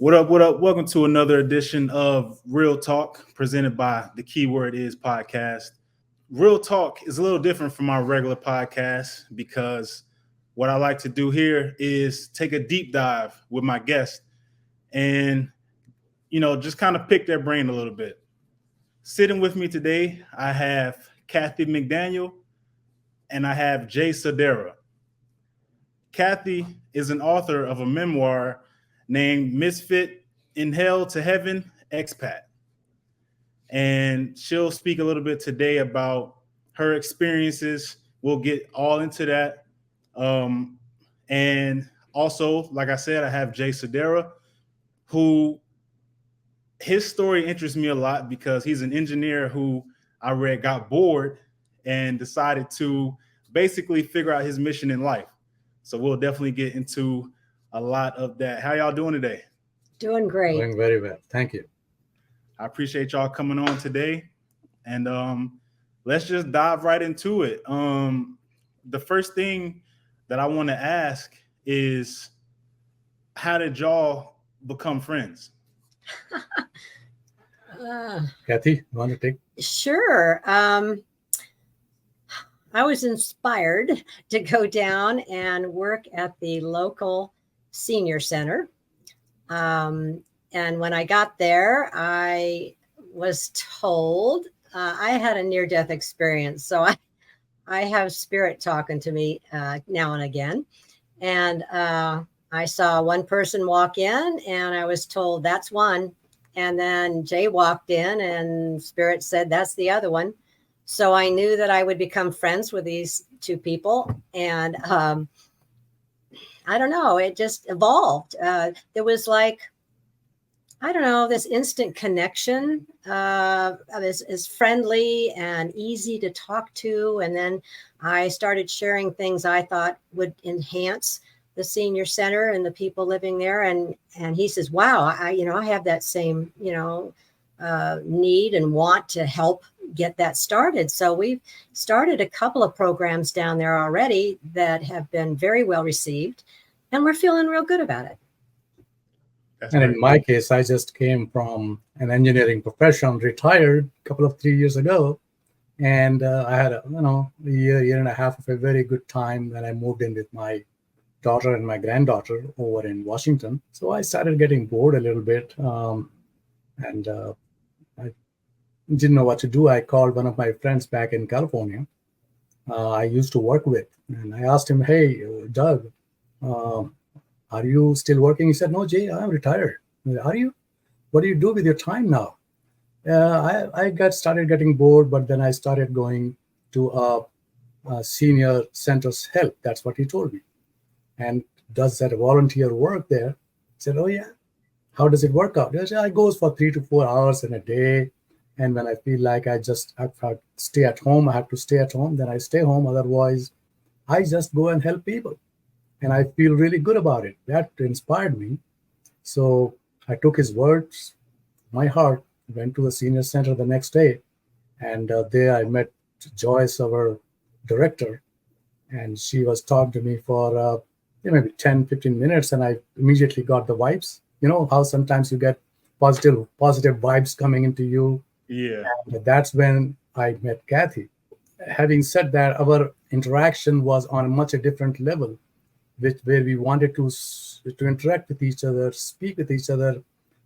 What up? What up? Welcome to another edition of Real Talk presented by the Keyword Is podcast. Real Talk is a little different from our regular podcast because what I like to do here is take a deep dive with my guest and, just kind of pick their brain a little bit. Sitting with me today, I have Kathy McDaniel and I have Jay Sodera. Kathy is an author of a memoir named Misfit in Hell to Heaven Expat. And she'll speak a little bit today about her experiences. We'll get all into that. And also, like I said, I have Jay Sodera, who his story interests me a lot because he's an engineer who I read got bored and decided to basically figure out his mission in life. So we'll definitely get into a lot of that. How y'all doing today? Doing great. Doing very well. Thank you. I appreciate y'all coming on today. And let's just dive right into it. The first thing that I want to ask is, how did y'all become friends? Kathy, you want to take? Sure. I was inspired to go down and work at the local senior center. And when I got there, I was told I had a near-death experience. So I have spirit talking to me now and again. And I saw one person walk in and I was told that's one. And then Jay walked in and spirit said, that's the other one. So I knew that I would become friends with these two people. And I don't know, it just evolved. There was this instant connection is friendly and easy to talk to. And then I started sharing things I thought would enhance the senior center and the people living there. And he says, wow, I have that same, need and want to help get that started. So we've started a couple of programs down there already that have been very well received, and we're feeling real good about it. And in my case, I just came from an engineering profession, retired a couple of 3 years ago. And I had a year and a half of a very good time when I moved in with my daughter and my granddaughter over in Washington. So I started getting bored a little bit. And I didn't know what to do. I called one of my friends back in California I used to work with. And I asked him, hey, Doug, are you still working? He said, no, Jay, I'm retired. I said, are you? What do you do with your time now? I started getting bored, but then I started going to a senior center's help. That's what he told me. And does that volunteer work there? I said, oh, yeah. How does it work out? He said, it goes for 3 to 4 hours in a day. And when I feel like I have to stay at home, I have to stay at home, then I stay home. Otherwise, I just go and help people. And I feel really good about it. That inspired me. So I took his words, my heart, went to the senior center the next day. And there I met Joyce, our director. And she was talking to me for maybe 10, 15 minutes. And I immediately got the vibes. You know how sometimes you get positive vibes coming into you. Yeah. And that's when I met Kathy. Having said that, our interaction was on a much different level, where we wanted to interact with each other, speak with each other,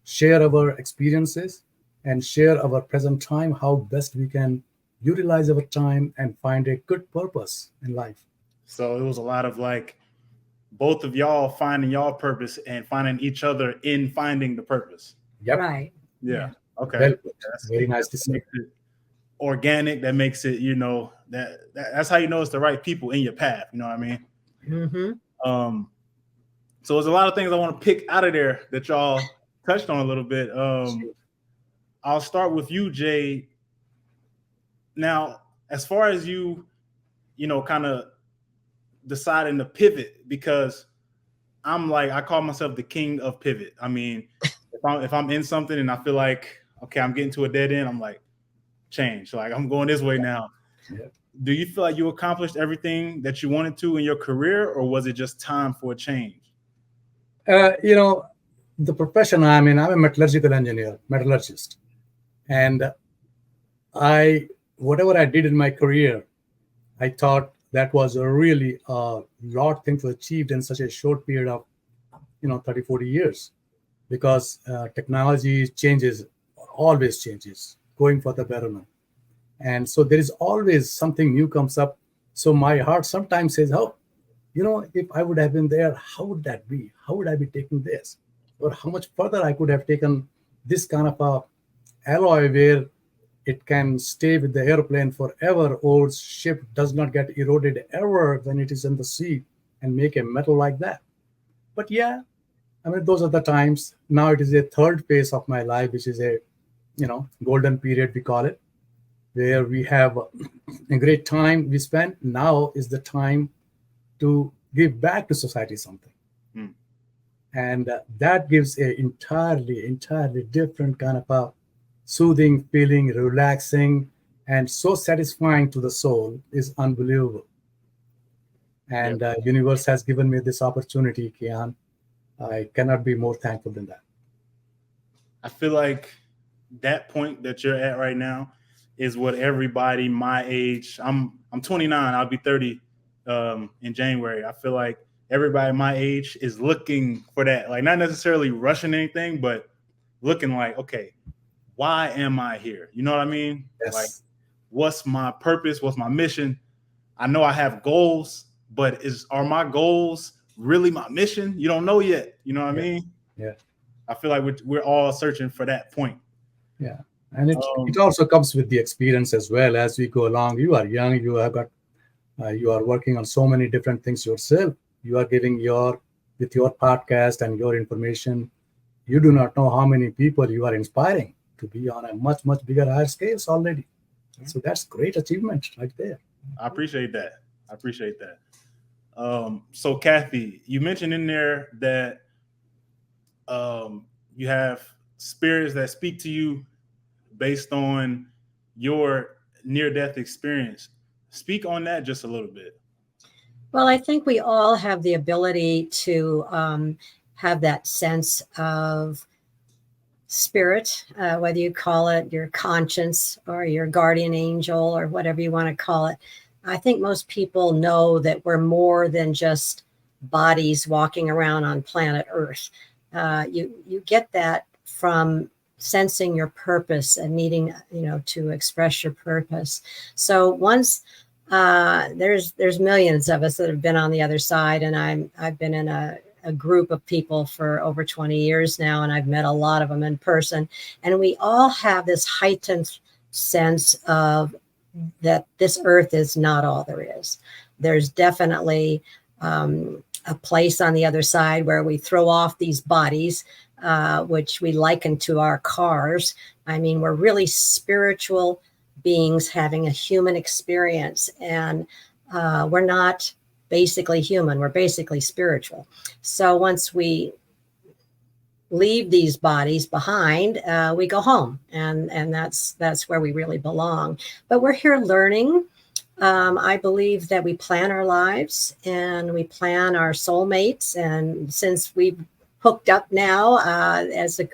share our experiences, and share our present time, how best we can utilize our time and find a good purpose in life. So it was a lot of both of y'all finding y'all purpose and finding each other in finding the purpose. Yep. Right. Yeah. Okay. Well, very nice to see. Organic. That makes it, that's how you know it's the right people in your path. You know what I mean? Mm-hmm. So there's a lot of things I want to pick out of there that y'all touched on a little bit. I'll start with you, Jay. Now, as far as you kind of deciding to pivot, because I call myself the king of pivot. I mean, if I'm in something and I feel like, okay, I'm getting to a dead end, I'm like, change. Like, I'm going this way now. Yeah. Do you feel like you accomplished everything that you wanted to in your career, or was it just time for a change? the profession I'm in, I'm a metallurgical engineer, metallurgist. And whatever I did in my career, I thought that was a really lot of things achieved in such a short period of, 30, 40 years, because technology changes, always changes, going for the betterment. And so there is always something new comes up. So my heart sometimes says, oh, if I would have been there, how would that be? How would I be taking this? Or how much further I could have taken this kind of a alloy where it can stay with the airplane forever, or ship does not get eroded ever when it is in the sea, and make a metal like that. But yeah, I mean, those are the times. Now it is a third phase of my life, which is a, golden period, we call it, where we have a great time we spend. Now is the time to give back to society something. And that gives a entirely different kind of a soothing feeling, relaxing, and so satisfying to the soul, is unbelievable. And universe has given me this opportunity, Kian. I cannot be more thankful than that. I feel like that point that you're at right now is what everybody my age, I'm 29, I'll be 30 in January. I feel like everybody my age is looking for that, like not necessarily rushing anything, but looking like, okay, why am I here? You know what I mean? Yes. Like, what's my purpose? What's my mission? I know I have goals, but are my goals really my mission? You don't know yet. You know what I mean? Yeah. I feel like we're all searching for that point. Yeah. And it also comes with the experience as well. As we go along, you are young, you have got, you are working on so many different things yourself. You are giving with your podcast and your information, you do not know how many people you are inspiring to be on a much, much bigger, higher scales already. So that's great achievement right there. I appreciate that. So Kathy, you mentioned in there that you have spirits that speak to you based on your near-death experience. Speak on that just a little bit. Well, I think we all have the ability to have that sense of spirit, whether you call it your conscience or your guardian angel or whatever you want to call it. I think most people know that we're more than just bodies walking around on planet Earth. You get that from sensing your purpose and needing, to express your purpose. So once there's millions of us that have been on the other side, and I've been in a group of people for over 20 years now, and I've met a lot of them in person, and we all have this heightened sense of that this earth is not all there is. There's definitely a place on the other side where we throw off these bodies, which we liken to our cars. I mean, we're really spiritual beings having a human experience, and we're not basically human, we're basically spiritual. So once we leave these bodies behind, we go home, and that's where we really belong. But we're here learning. I believe that we plan our lives and we plan our soulmates, and since we've hooked up now, as a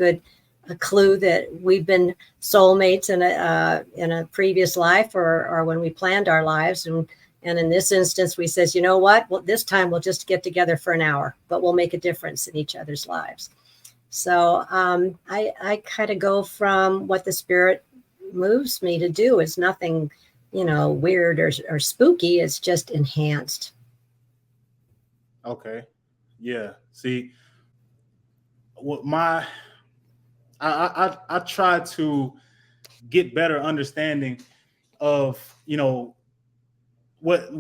clue that we've been soulmates in a previous life, or when we planned our lives, and in this instance we says, you know what, well, this time we'll just get together for an hour, but we'll make a difference in each other's lives. So I kind of go from what the spirit moves me to do. It's nothing, weird or spooky. It's just enhanced. Okay. Yeah. See, what I try to get better understanding of, what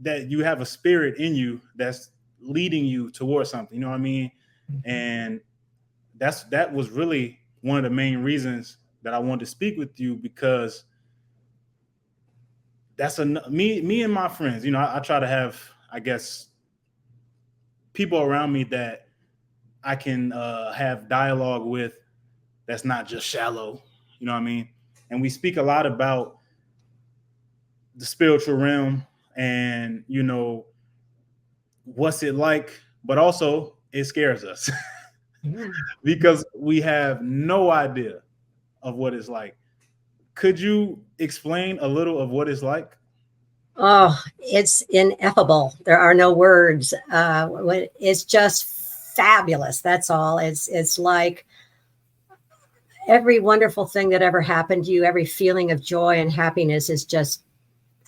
that you have a spirit in you that's leading you towards something, you know what I mean? And that was really one of the main reasons that I wanted to speak with you, because that's me and my friends, I try to have, I guess, people around me that I can have dialogue with that's not just shallow, you know what I mean? And we speak a lot about the spiritual realm and, what's it like, but also it scares us. Yeah. because we have no idea of what it's like. Could you explain a little of what it's like? Oh, it's ineffable. There are no words. It's just fabulous. That's all. It's like every wonderful thing that ever happened to you, every feeling of joy and happiness is just,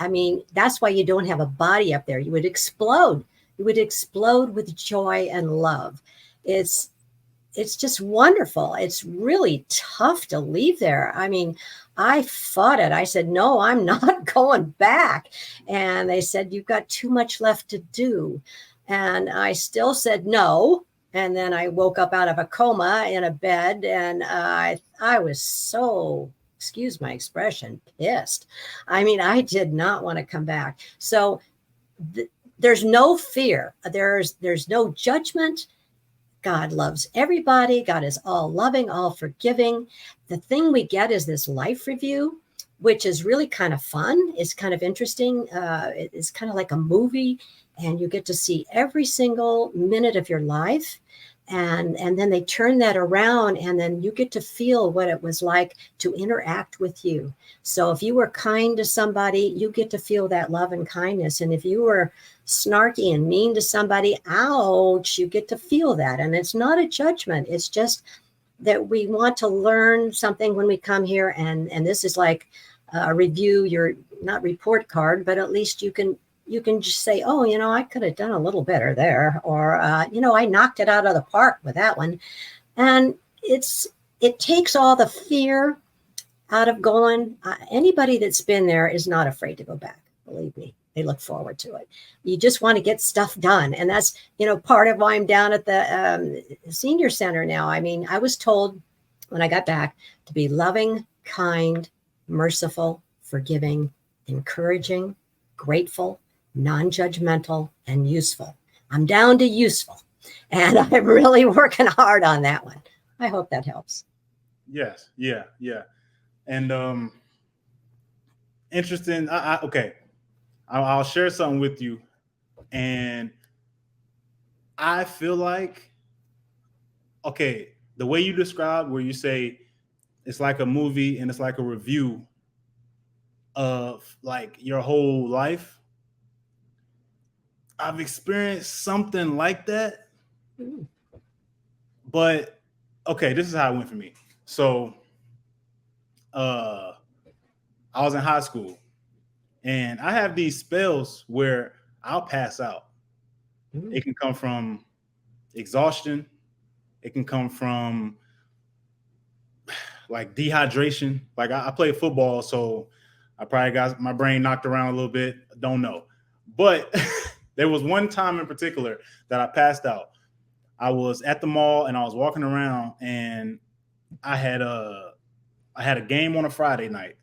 I mean, that's why you don't have a body up there. You would explode. You would explode with joy and love. It's it's just wonderful. It's really tough to leave there. I mean, I fought it. I said, no, I'm not going back. And they said, you've got too much left to do. And I still said no. And then I woke up out of a coma in a bed, and I was so, excuse my expression, pissed. I mean, I did not want to come back. So there's no fear. There's no judgment. God loves everybody. God is all loving, all forgiving. The thing we get is this life review, which is really kind of fun. It's kind of interesting. It's kind of like a movie, and you get to see every single minute of your life. And then they turn that around, and then you get to feel what it was like to interact with you. So if you were kind to somebody, you get to feel that love and kindness. And if you were snarky and mean to somebody, ouch, you get to feel that. And it's not a judgment. It's just that we want to learn something when we come here. And this is like a review, your not report card, but at least you can just say, oh, I could have done a little better there. Or, I knocked it out of the park with that one. And it takes all the fear out of going. Anybody that's been there is not afraid to go back. Believe me, they look forward to it. You just want to get stuff done. And that's, part of why I'm down at the senior center now. I mean, I was told when I got back to be loving, kind, merciful, forgiving, encouraging, grateful, non-judgmental, and useful. I'm down to useful, and I'm really working hard on that one. I hope that helps. Yes. Yeah. And interesting. Okay. I'll share something with you. And I feel like, okay, the way you describe where you say it's like a movie and it's like a review of like your whole life, I've experienced something like that. But okay, this is how it went for me. So I was in high school, and I have these spells where I'll pass out. It can come from exhaustion. It can come from like dehydration. Like I play football, so I probably got my brain knocked around a little bit. Don't know. But there was one time in particular that I passed out. I was at the mall and I was walking around, and I had a game on a Friday night.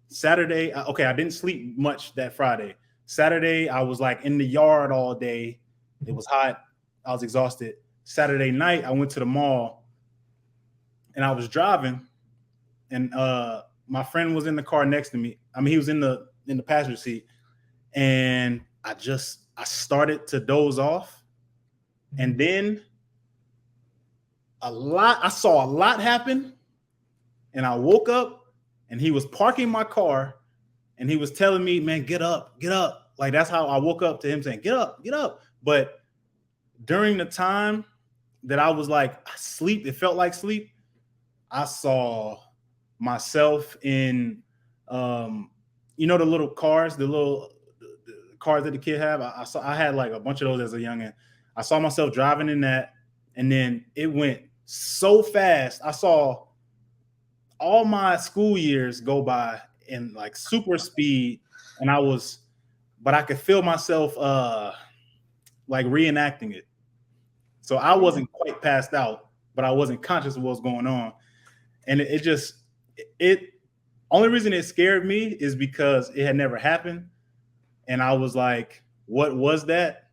Saturday, okay, I didn't sleep much that Friday. Saturday, I was like in the yard all day. It was hot. I was exhausted. Saturday night, I went to the mall, and I was driving, and my friend was in the car next to me. I mean, he was in the passenger seat, and I started to doze off, and then I saw a lot happen, and I woke up, and he was parking my car, and he was telling me, man, get up, get up. Like, that's how I woke up to him saying, get up, get up. But during the time that I was like sleep, it felt like sleep. I saw myself in, the little cars, the cars that the kid have. I had like a bunch of those as a youngin'. I saw myself driving in that, and then it went so fast. I saw all my school years go by in like super speed, and but I could feel myself like reenacting it. So I wasn't quite passed out, but I wasn't conscious of what was going on. And it only reason it scared me is because it had never happened. And I was like, what was that?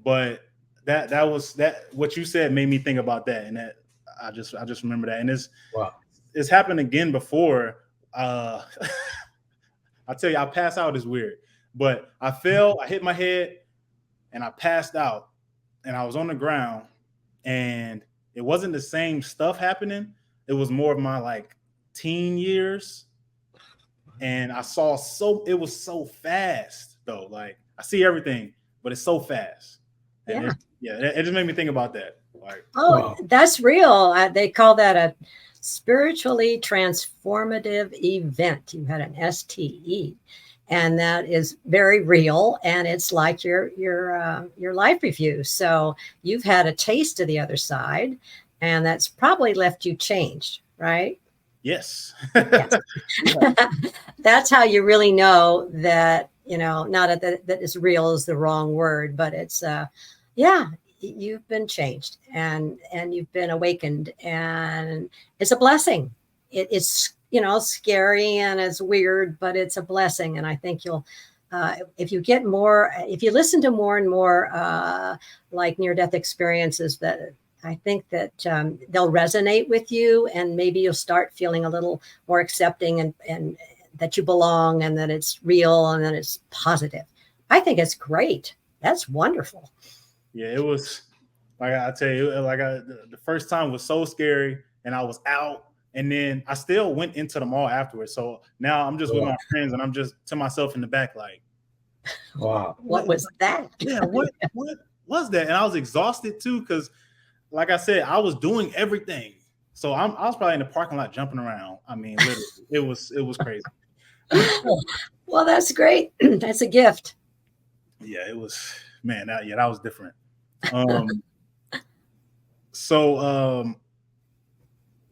But that was what you said made me think about that. And that I just remember that. And it's happened again before. I tell you, I pass out is weird, but I fell, I hit my head, and I passed out, and I was on the ground, and it wasn't the same stuff happening. It was more of my like teen years. And I saw it was so fast though. Like I see everything, but it's so fast. And it just made me think about that. Like, oh, that's real. They call that a spiritually transformative event. You had an STE, and that is very real. And it's like your life review. So you've had a taste of the other side, and that's probably left you changed, right? yes. Yes. That's how you really know that, not that is real is the wrong word, but it's, you've been changed and you've been awakened, and it's a blessing. It's, scary and it's weird, but it's a blessing. And I think you'll, if you listen to more and more like near-death experiences, that I think that they'll resonate with you, and maybe you'll start feeling a little more accepting and that you belong, and that it's real, and that it's positive. I think it's great. That's wonderful. Yeah, it was like I tell you, the first time was so scary, and I was out, and then I still went into the mall afterwards. So now I'm just with my friends, and I'm just to myself in the back, like, wow, what was that? Yeah, what was that? And I was exhausted too, because, like I said, I was doing everything. So I was probably in the parking lot jumping around. I mean, literally, it was crazy. Well, that's great. That's a gift. Yeah, it was, man. That was different. So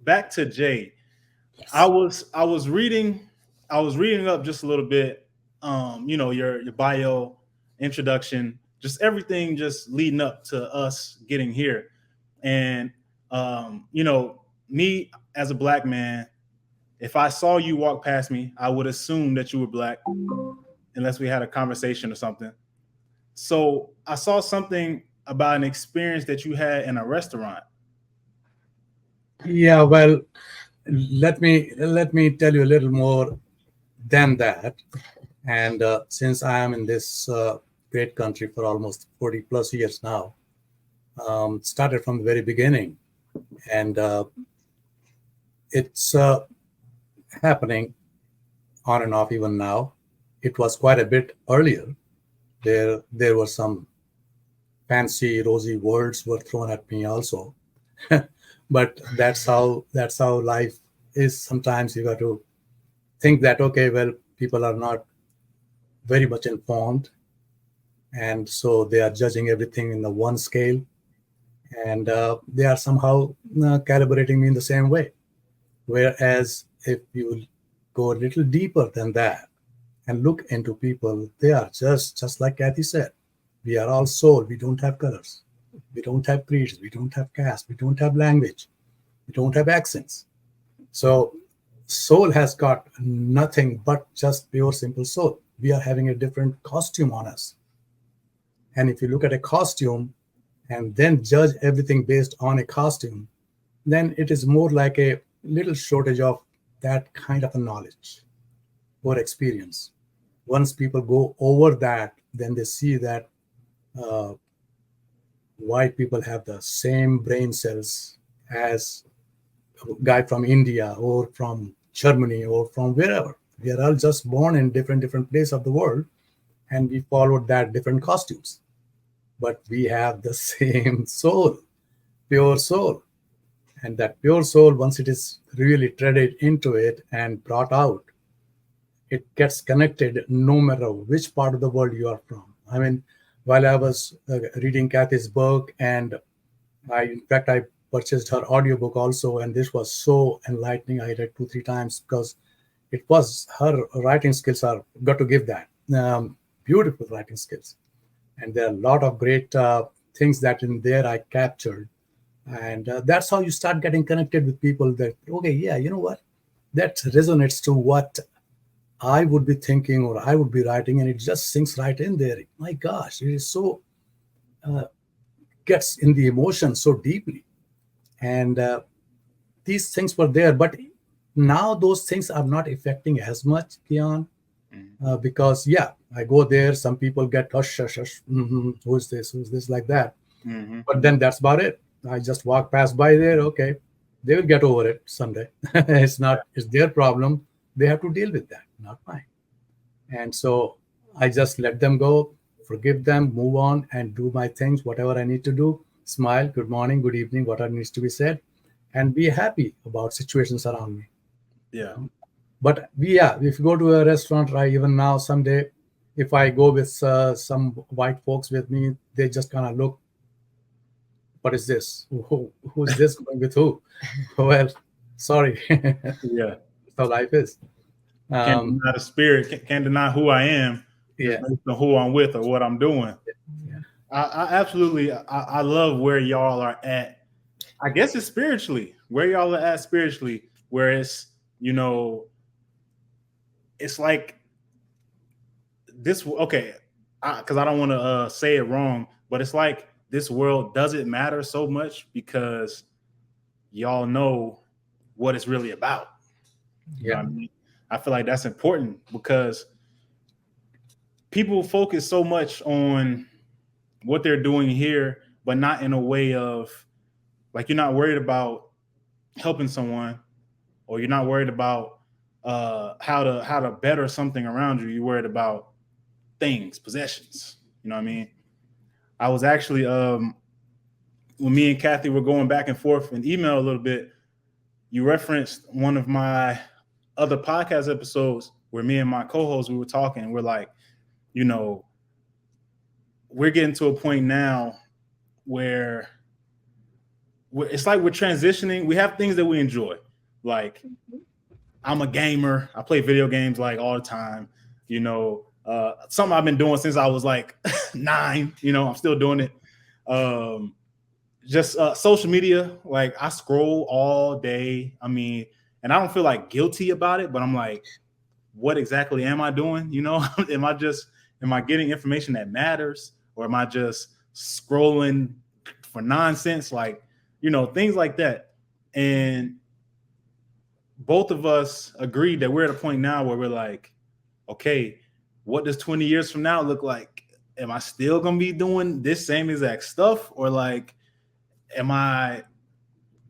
back to Jay. Yes. I was reading up just a little bit. Your bio, introduction, just everything, just leading up to us getting here. And me as a black man, if I saw you walk past me, I would assume that you were black, unless we had a conversation or something. So I saw something about an experience that you had in a restaurant. Yeah, well, let me tell you a little more than that. And since I am in this great country for almost 40 plus years now, started from the very beginning, and it's happening on and off even now. It was quite a bit earlier. There were some fancy, rosy words were thrown at me also. But that's how life is. Sometimes you got to think that, okay, well, people are not very much informed, and so they are judging everything in the one scale, and they are somehow calibrating me in the same way. Whereas if you go a little deeper than that and look into people, they are just like Kathy said, we are all soul. We don't have colors. We don't have creeds. We don't have caste. We don't have language. We don't have accents. So soul has got nothing but just pure, simple soul. We are having a different costume on us. And if you look at a costume and then judge everything based on a costume, then it is more like a little shortage of that kind of a knowledge or experience. Once people go over that, then they see that white people have the same brain cells as a guy from India or from Germany or from wherever. We are all just born in different places of the world, and we followed that different costumes. But we have the same soul, pure soul. And that pure soul, once it is really threaded into it and brought out, it gets connected no matter which part of the world you are from. I mean, while I was reading Kathy's book, and I purchased her audiobook also, and this was so enlightening. I read 2-3 times because it was her writing skills are, got to give that, beautiful writing skills. And there are a lot of great things that in there I captured. And that's how you start getting connected with people that, okay, yeah, you know what? That resonates to what I would be thinking or I would be writing, and it just sinks right in there. My gosh, it is so, gets in the emotion so deeply. And these things were there, but now those things are not affecting as much, Kian, because, yeah, I go there, some people get hush, hush, hush, who's this, like that. But then that's about it. I just walk past by there. Okay, they will get over it someday. It's their problem. They have to deal with that, not mine. And so I just let them go, forgive them, move on, and do my things, whatever I need to do. Smile, good morning, good evening, whatever needs to be said, and be happy about situations around me. Yeah. But if you go to a restaurant, right, even now, someday, if I go with some white folks with me, they just kind of look, what is this? Who's this going with who? Well, sorry. Yeah. That's how life is. Can't deny the spirit. Can't deny who I am just Yeah. based on who I'm with or what I'm doing. Yeah. I absolutely, I love where y'all are at. I guess it's spiritually, where y'all are at spiritually, where it's, you know, it's like this, okay, because I don't want to say it wrong, but it's like this world doesn't matter so much because y'all know what it's really about. You know what I mean? I feel like that's important because people focus so much on what they're doing here, but not in a way of like you're not worried about helping someone, or you're not worried about how to better something around you. You're worried about things, possessions. You know what I mean? I was actually when me and Kathy were going back and forth in email a little bit, you referenced one of my other podcast episodes where me and my co-host, we were talking, and we're like, you know, we're getting to a point now where it's like we're transitioning. We have things that we enjoy. Like I'm a gamer. I play video games like all the time. You know, something I've been doing since I was like 9. You know, I'm still doing it. Just social media. Like I scroll all day. I mean, and I don't feel like guilty about it, but I'm like, what exactly am I doing? You know, am I getting information that matters, or am I just scrolling for nonsense? Like, you know, things like that. And both of us agreed that we're at a point now where we're like, okay, what does 20 years from now look like? Am I still going to be doing this same exact stuff? Or like, am I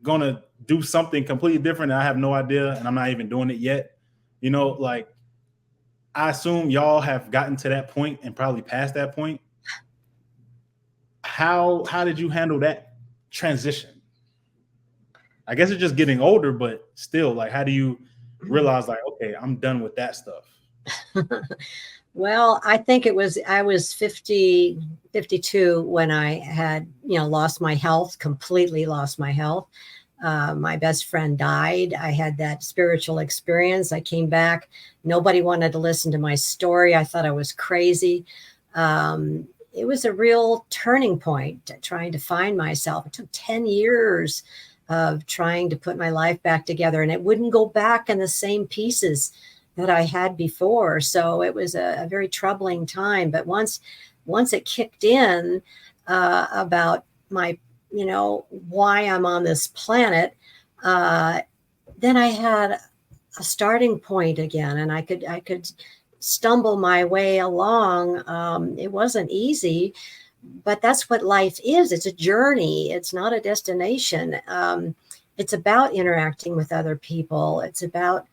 going to do something completely different? I have no idea. And I'm not even doing it yet. You know, like, I assume y'all have gotten to that point and probably past that point. How did you handle that transition? I guess it's just getting older, but still, like, how do you realize, like, okay, I'm done with that stuff? Well, I think I was 52 when I had, lost my health, completely lost my health. My best friend died. I had that spiritual experience. I came back. Nobody wanted to listen to my story. I thought I was crazy. It was a real turning point, trying to find myself. It took 10 years of trying to put my life back together, and it wouldn't go back in the same pieces that I had before. So it was a very troubling time. But once it kicked in about my, why I'm on this planet, then I had a starting point again, and I could stumble my way along. It wasn't easy, but that's what life is. It's a journey. It's not a destination. It's about interacting with other people. It's about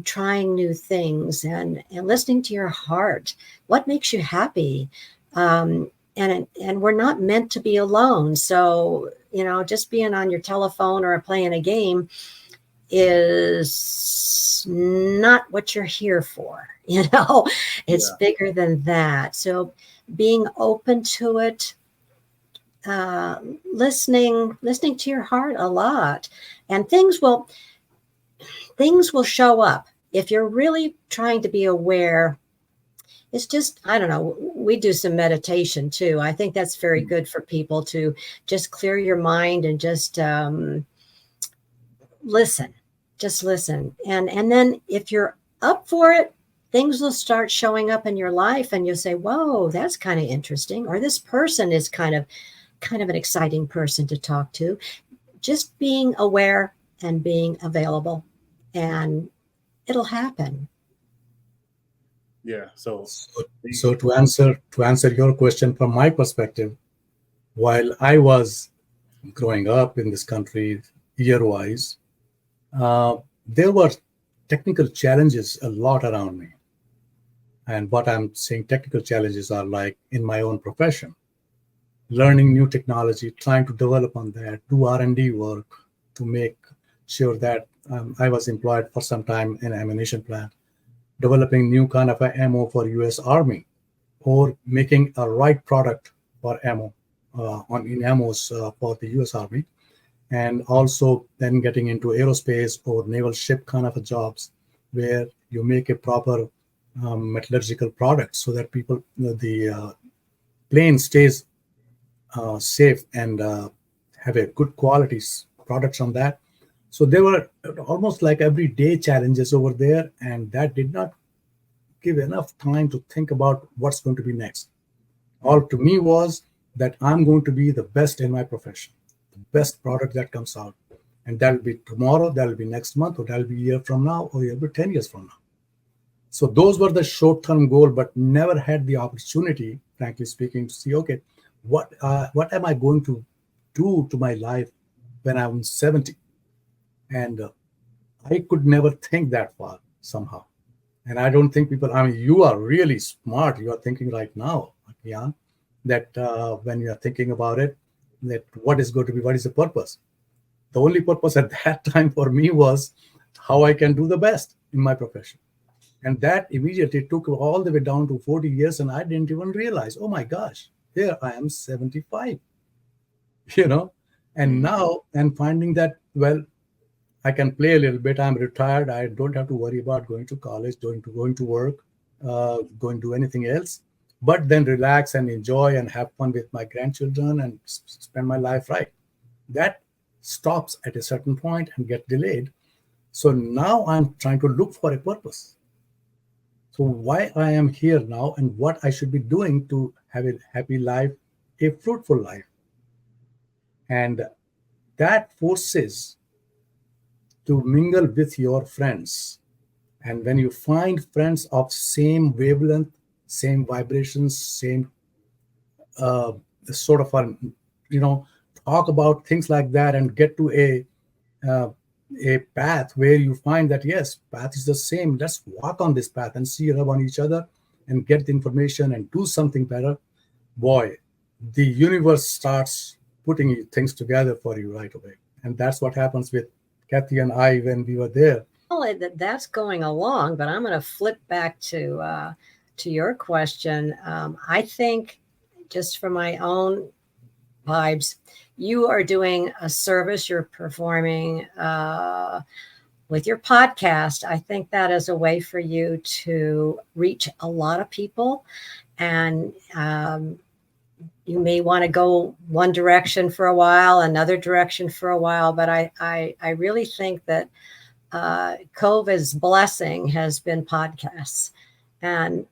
trying new things and listening to your heart. What makes you happy? And we're not meant to be alone. So, just being on your telephone or playing a game is not what you're here for. It's bigger than that. So being open to it, listening to your heart a lot, and things will show up. If you're really trying to be aware, it's just, I don't know, we do some meditation too. I think that's very good for people to just clear your mind and just listen. Just listen. And then if you're up for it, things will start showing up in your life and you'll say, whoa, that's kind of interesting. Or this person is kind of an exciting person to talk to. Just being aware and being available, and it'll happen. Yeah. So to answer your question from my perspective, while I was growing up in this country year-wise, there were technical challenges a lot around me. And what I'm saying technical challenges are like in my own profession, learning new technology, trying to develop on that, do R&D work to make sure that I was employed for some time in an ammunition plant, developing new kind of ammo for U.S. Army, or making a right product for ammo in ammos for the U.S. Army, and also then getting into aerospace or naval ship kind of jobs where you make a proper metallurgical product so that people, the plane stays safe and have a good quality products on that. So there were almost like everyday challenges over there, and that did not give enough time to think about what's going to be next. All to me was that I'm going to be the best in my profession, the best product that comes out. And that'll be tomorrow, that'll be next month, or that'll be a year from now, or it'll be 10 years from now. So those were the short-term goal, but never had the opportunity, frankly speaking, to see, okay, what am I going to do to my life when I'm 70? And I could never think that far somehow. And I don't think people, I mean, you are really smart. You are thinking right now, Jan, that when you are thinking about it, that what is going to be, what is the purpose? The only purpose at that time for me was how I can do the best in my profession. And that immediately took all the way down to 40 years. And I didn't even realize, oh my gosh, here I am 75, and now I'm finding that, well, I can play a little bit. I'm retired. I don't have to worry about going to college, going to work, going to do anything else, but then relax and enjoy and have fun with my grandchildren and spend my life right. That stops at a certain point and get delayed. So now I'm trying to look for a purpose. So why I am here now and what I should be doing to have a happy life, a fruitful life. And that forces to mingle with your friends. And when you find friends of same wavelength, same vibrations, same sort of talk about things like that and get to a path where you find that, yes, path is the same. Let's walk on this path and see rub on each other and get the information and do something better. Boy, the universe starts putting things together for you right away. And that's what happens with Kathy and I when we were there. Well, that's going along, but I'm going to flip back to your question. I think, just from my own vibes, you are doing a service. You're performing with your podcast. I think that is a way for you to reach a lot of people, and you may want to go one direction for a while, another direction for a while. But I really think that COVID's blessing has been podcasts. And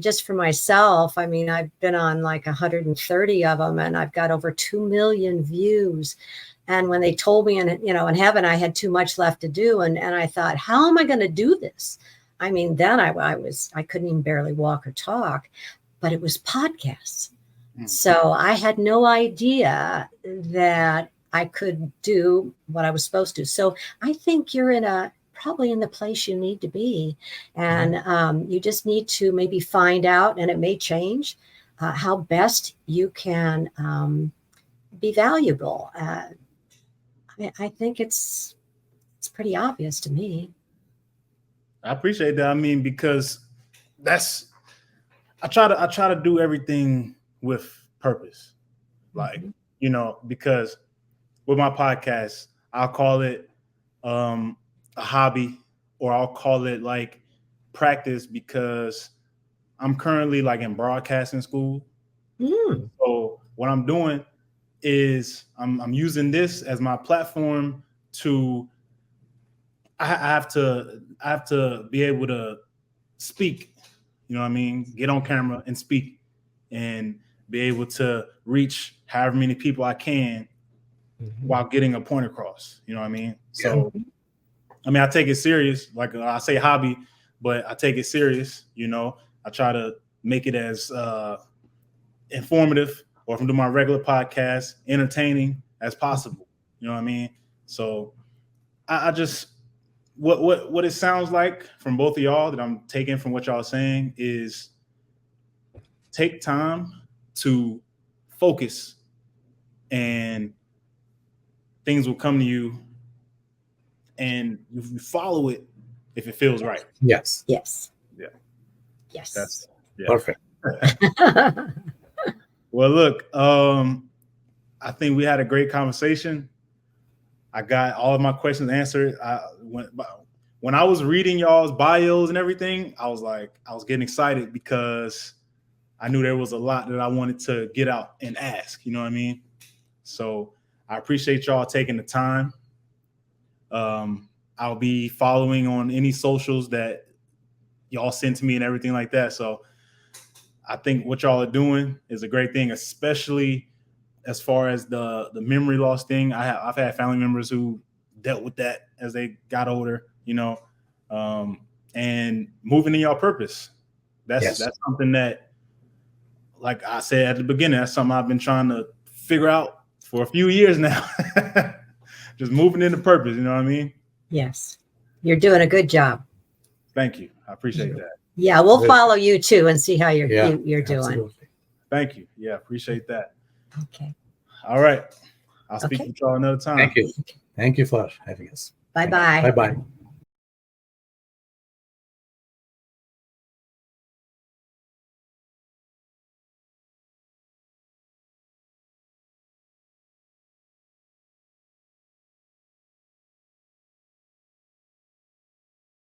just for myself, I mean, I've been on like 130 of them, and I've got over 2 million views. And when they told me in heaven I had too much left to do, and I thought, how am I going to do this? I mean, then I couldn't even barely walk or talk, but it was podcasts. So I had no idea that I could do what I was supposed to. So I think you're probably in the place you need to be. And you just need to maybe find out, and it may change, how best you can be valuable. I think it's pretty obvious to me. I appreciate that. I mean, because I try to do everything with purpose, like, because with my podcast, I'll call it a hobby, or I'll call it like practice, because I'm currently like in broadcasting school. So what I'm doing is I'm using this as my platform to I have to be able to speak, what I mean, get on camera and speak, and be able to reach however many people I can while getting a point across. You know what I mean? So, I mean, I take it serious. Like I say hobby, but I take it serious. I try to make it as informative, or if I'm doing my regular podcast, entertaining, as possible. You know what I mean? So I just what it sounds like from both of y'all that I'm taking from what y'all are saying is take time to focus and things will come to you and you follow it if it feels right. Yes. Yes. Yeah. Yes. That's Perfect. Well, look, I think we had a great conversation. I got all of my questions answered. When I was reading y'all's bios and everything, I was getting excited because I knew there was a lot that I wanted to get out and ask. You know what I mean? So I appreciate y'all taking the time. I'll be following on any socials that y'all send to me and everything like that. So I think what y'all are doing is a great thing, especially as far as the memory loss thing. I've had family members who dealt with that as they got older, you know, and moving in your purpose. That's something that, like I said at the beginning, that's something I've been trying to figure out for a few years now. Just moving into purpose, you know what I mean? Yes. You're doing a good job. Thank you. I appreciate that. Yeah, we'll follow you too and see how you're doing. Absolutely. Thank you. Yeah, appreciate that. Okay. All right. I'll speak with y'all another time. Thank you. Thank you for having us. Bye-bye. Bye-bye.